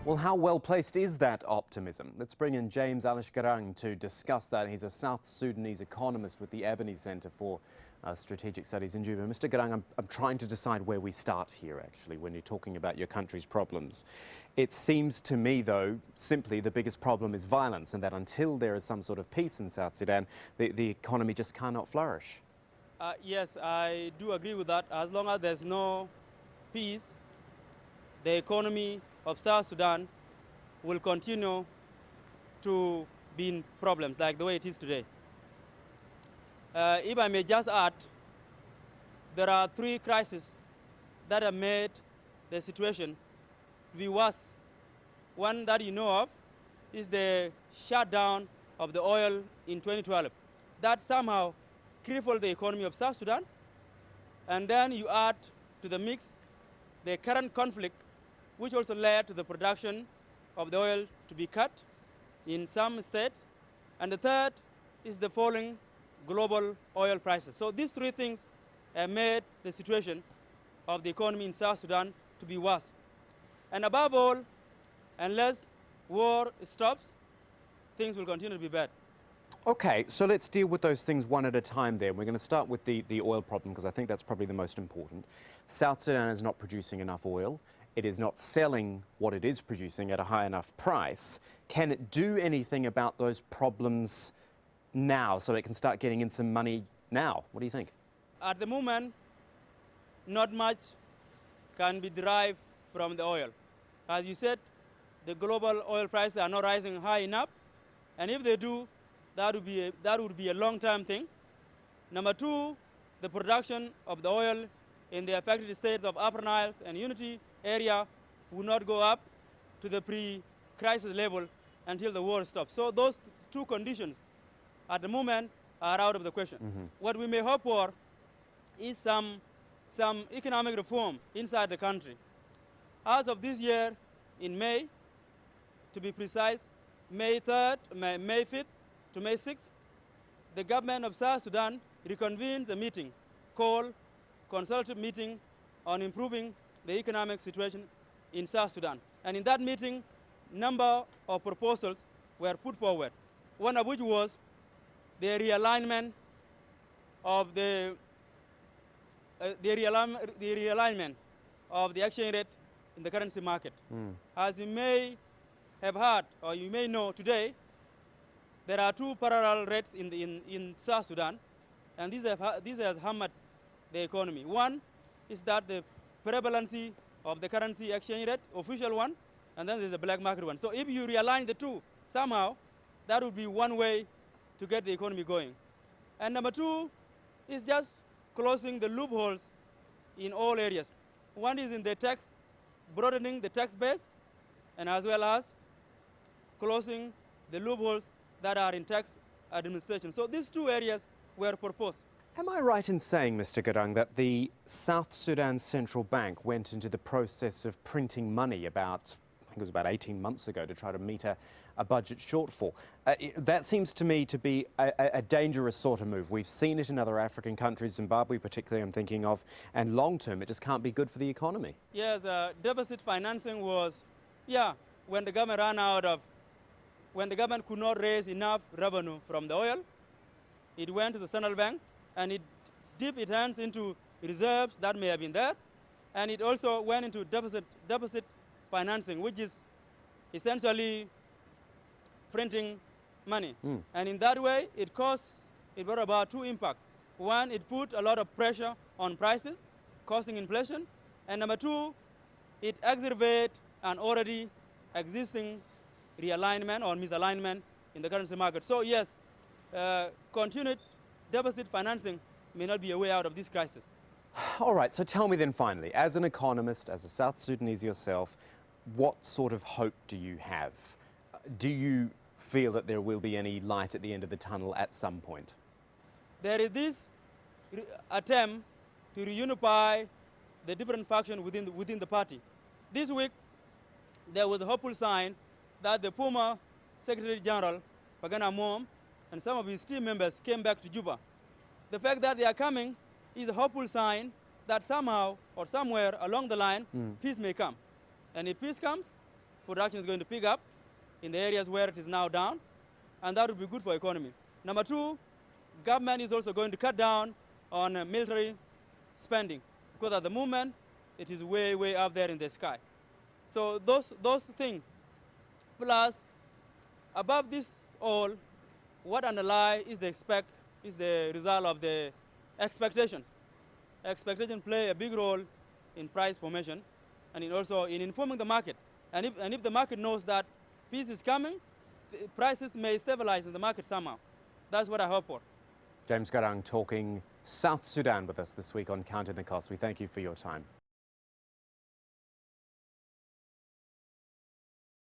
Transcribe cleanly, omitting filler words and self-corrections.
Well, how well placed is that optimism? Let's bring in Alic Garang to discuss that. He's a South Sudanese economist with the Ebony Center for Strategic Studies in Juba. Mr. Garang, I'm trying to decide where we start here, actually, when you're talking about your country's problems. It seems to me, though, simply the biggest problem is violence, and that until there is some sort of peace in South Sudan, the economy just cannot flourish. Yes, I do agree with that. As long as there's no peace, the economy of South Sudan will continue to be in problems like the way it is today. If I may just add, there are three crises that have made the situation to be worse. One that you know of is the shutdown of the oil in 2012. That somehow crippled the economy of South Sudan. And then you add to the mix the current conflict, which also led to the production of the oil to be cut in some states. And the third is the falling global oil prices. So these three things have made the situation of the economy in South Sudan to be worse. And above all, unless war stops, things will continue to be bad. Okay, so let's deal with those things one at a time then. We're going to start with the oil problem, because I think that's probably the most important. South Sudan is not producing enough oil. It is not selling what it is producing at a high enough price. Can it do anything about those problems now so it can start getting in some money now? What do you think? At the moment, not much can be derived from the oil. As you said, the global oil prices are not rising high enough, and if they do, that would be a long-term thing. Number two, the production of the oil in the affected states of Upper Nile and Unity area will not go up to the pre-crisis level until the war stops. So those two conditions at the moment are out of the question. What we may hope for is some economic reform inside the country. As of this year, in May, to be precise, May 5th to May 6th, the government of South Sudan reconvenes a meeting called Consultative Meeting on Improving the Economic Situation in South Sudan. And in that meeting, number of proposals were put forward, one of which was the realignment of the realignment of the exchange rate in the currency market. As you may have heard, or you may know today, there are two parallel rates in South Sudan, and these have hammered the economy. One is that the prevalency of the currency exchange rate, official one, and then there's a black market one. So if you realign the two, somehow, that would be one way to get the economy going. And number two is just closing the loopholes in all areas. One is in the tax, broadening the tax base, and as well as closing the loopholes that are in tax administration. So these two areas were proposed. Am I right in saying, Mr. Garang, that the South Sudan Central Bank went into the process of printing money about, I think it was about 18 months ago, to try to meet a budget shortfall? That seems to me to be a dangerous sort of move. We've seen it in other African countries, Zimbabwe particularly I'm thinking of, and long term it just can't be good for the economy. Yes, deficit financing was, when the government could not raise enough revenue from the oil, it went to the central bank and it dipped its hands into reserves that may have been there, and it also went into deficit financing, which is essentially printing money. And in that way, it brought about two impacts. One, it put a lot of pressure on prices, causing inflation, and number two, it exacerbated an already existing realignment or misalignment in the currency market. So yes, continued deficit financing may not be a way out of this crisis. All right, so tell me then finally, as an economist, as a South Sudanese yourself, what sort of hope do you have? Do you feel that there will be any light at the end of the tunnel at some point? There is this attempt to reunify the different factions within the party. This week, there was a hopeful sign that the former Secretary General, Pagana Mom, and some of his team members came back to Juba. The fact that they are coming is a hopeful sign that somehow or somewhere along the line, peace may come. And if peace comes, production is going to pick up in the areas where it is now down, and that would be good for economy. Number two, government is also going to cut down on military spending, because at the moment, it is way, way up there in the sky. So those things, plus above this all, what underlie is the result of the expectation. Expectation play a big role in price formation and also in informing the market. And if the market knows that peace is coming, prices may stabilize in the market somehow. That's what I hope for. James Garang talking South Sudan with us this week on Counting the Cost. We thank you for your time.